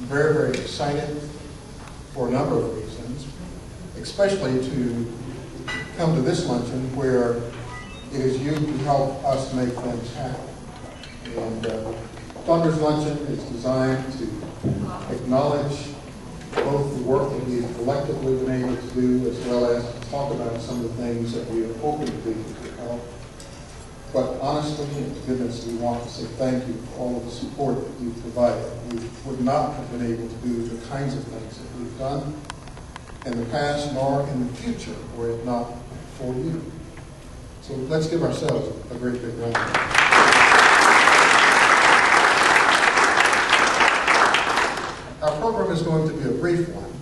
Very, very excited for a number of reasons, especially to come to this luncheon where it is you who help us make things happen. And Thunder's Luncheon is designed to acknowledge both the work that we've collectively been able to do as well as to talk about some of the things that we are hoping to do to help. But honestly, and to goodness, we want to say thank you for all of the support that you've provided. We would not have been able to do the kinds of things that we've done in the past nor in the future were it not for you. So let's give ourselves a great big round of applause. Our program is going to be a brief one,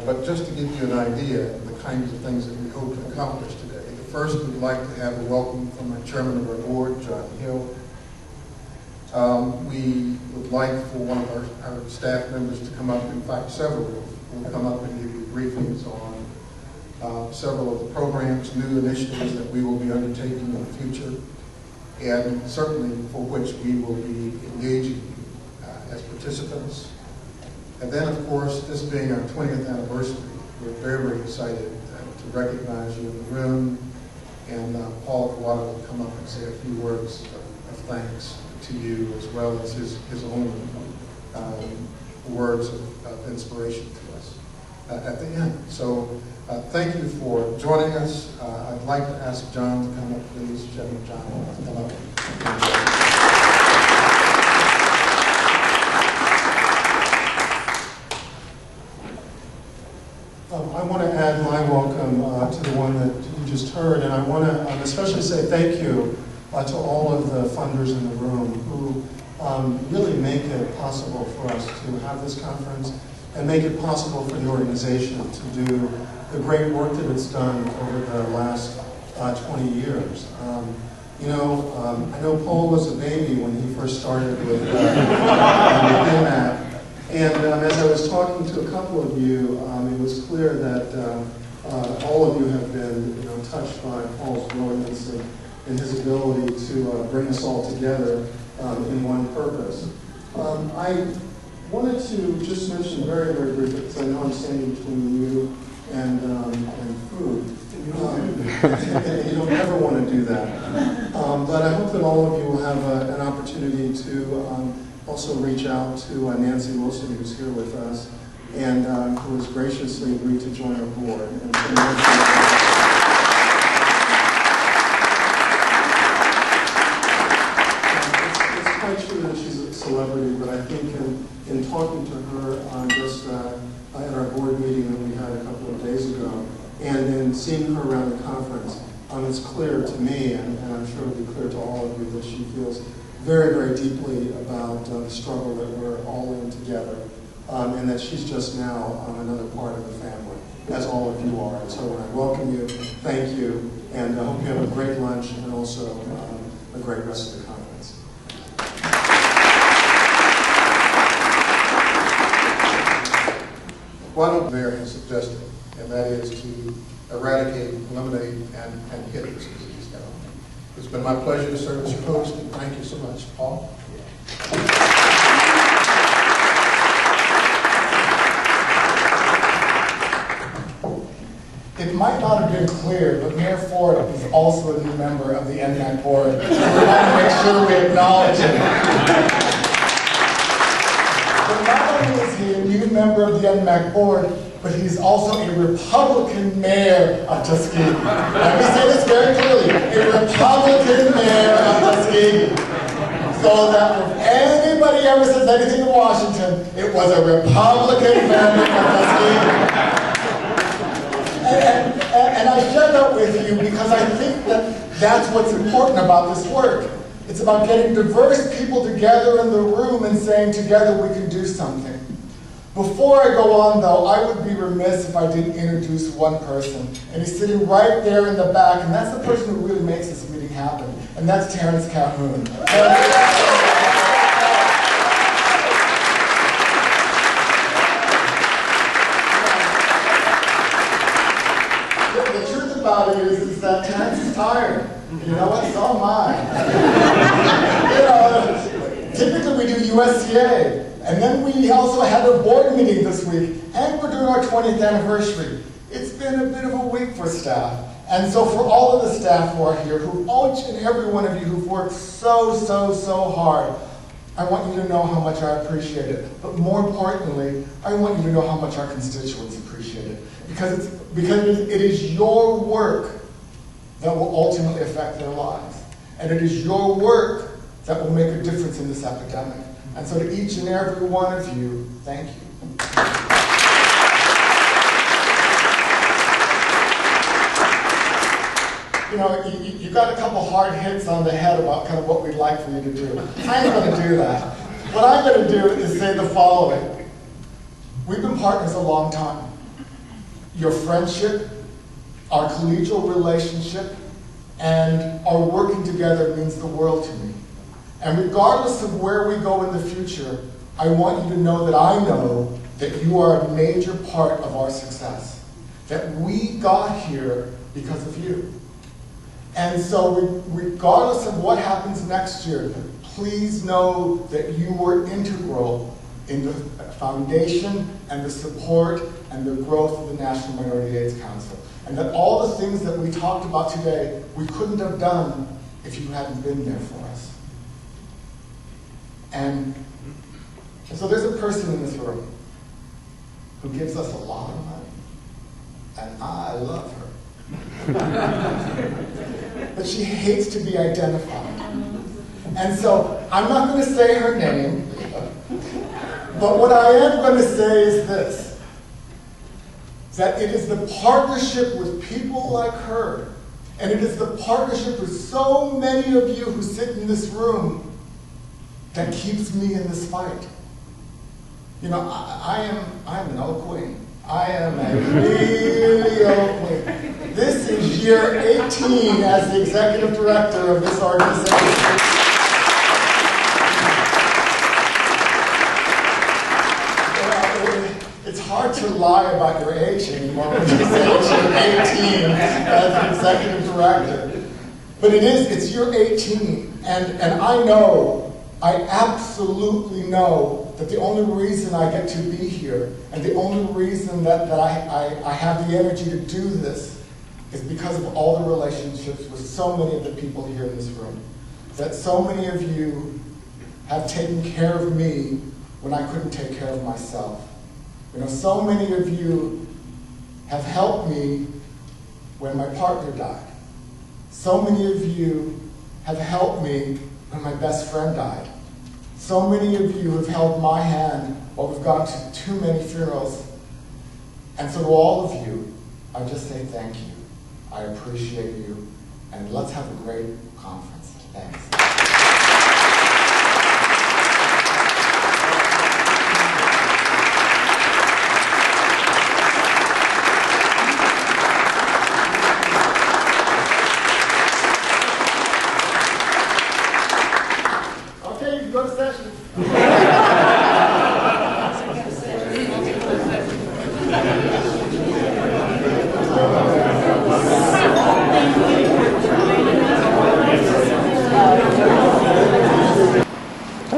but just to give you an idea of the kinds of things that we hope to accomplish today. First, we'd like to have a welcome from our chairman of our board, John Hill. We would like for one of our staff members to come up, in fact, several will come up and give you briefings on several of the programs, new initiatives that we will be undertaking in the future, and certainly for which we will be engaging as participants. And then, of course, this being our 20th anniversary, we're very, very excited to recognize you in the room. And Paul Kawada will come up and say a few words of thanks to you, as well as his own words of inspiration to us at the end. So thank you for joining us. I'd like to ask John to come up, please. Chairman John, come up. I want to add my welcome to the one that you just heard, and I want to especially say thank you to all of the funders in the room who really make it possible for us to have this conference and make it possible for the organization to do the great work that it's done over the last 20 years. I know Paul was a baby when he first started with NMAC. And as I was talking to a couple of you, it was clear that all of you have been touched by Paul's brilliance and his ability to bring us all together in one purpose. I wanted to just mention very, very briefly, because I know I'm standing between you and food. And you don't ever want to do that. But I hope that all of you will have an opportunity to also reach out to Nancy Wilson, who's here with us, and who has graciously agreed to join our board. And so it's quite true that she's a celebrity, but I think in talking to her just at our board meeting that we had a couple of days ago, and in seeing her around the conference, it's clear to me, and I'm sure it'll be clear to all of you, that she feels very, very deeply about the struggle that we're all in together, and that she's just now another part of the family, as all of you are. And so when I welcome you, thank you, and I hope you have a great lunch and also a great rest of the conference. What the mayor has suggested, and that is to eradicate, eliminate, and hit this disease down. It's been my pleasure to serve as your host, and thank you so much. Paul? It might not have been clear, but Mayor Ford is also a new member of the NMAC board. So we want to make sure we acknowledge it. NMAC board, but he's also a Republican mayor of Tuskegee. Let me say this very clearly, a Republican mayor of Tuskegee. So that if anybody ever says anything in Washington, it was a Republican mayor of Tuskegee. And I share that with you because I think that that's what's important about this work. It's about getting diverse people together in the room and saying together we can do something. Before I go on though, I would be remiss if I didn't introduce one person. And he's sitting right there in the back, and that's the person who really makes this meeting happen. And that's Terrence Calhoun. The truth about it is that Terrence is tired. You know what? So am I. Typically we do USCA. And then we also had a board meeting this week, and we're doing our 20th anniversary. It's been a bit of a week for staff. And so for all of the staff who are here, each and every one of you who've worked so hard, I want you to know how much I appreciate it. But more importantly, I want you to know how much our constituents appreciate it. Because it is your work that will ultimately affect their lives. And it is your work that will make a difference in this epidemic. And so to each and every one of you, thank you. You know, you got a couple hard hits on the head about kind of what we'd like for you to do. I ain't going to do that. What I'm going to do is say the following. We've been partners a long time. Your friendship, our collegial relationship, and our working together means the world to me. And regardless of where we go in the future, I want you to know that I know that you are a major part of our success. That we got here because of you. And so regardless of what happens next year, please know that you were integral in the foundation and the support and the growth of the National Minority AIDS Council. And that all the things that we talked about today, we couldn't have done if you hadn't been there for us. And so there's a person in this room who gives us a lot of money, and I love her. But she hates to be identified. And so I'm not going to say her name, but what I am going to say is this, that it is the partnership with people like her, and it is the partnership with so many of you who sit in this room that keeps me in this fight. You know, I am an old queen. I am a really old queen. This is year 18 as the executive director of this organization. It's hard to lie about your age anymore when you say it's year 18 as the executive director. But it's year 18, and I absolutely know that the only reason I get to be here and the only reason that I have the energy to do this is because of all the relationships with so many of the people here in this room. That so many of you have taken care of me when I couldn't take care of myself. You know, so many of you have helped me when my partner died. So many of you have helped me when my best friend died. So many of you have held my hand while we've gone to too many funerals. And so to all of you, I just say thank you. I appreciate you. And let's have a great conference. Thanks.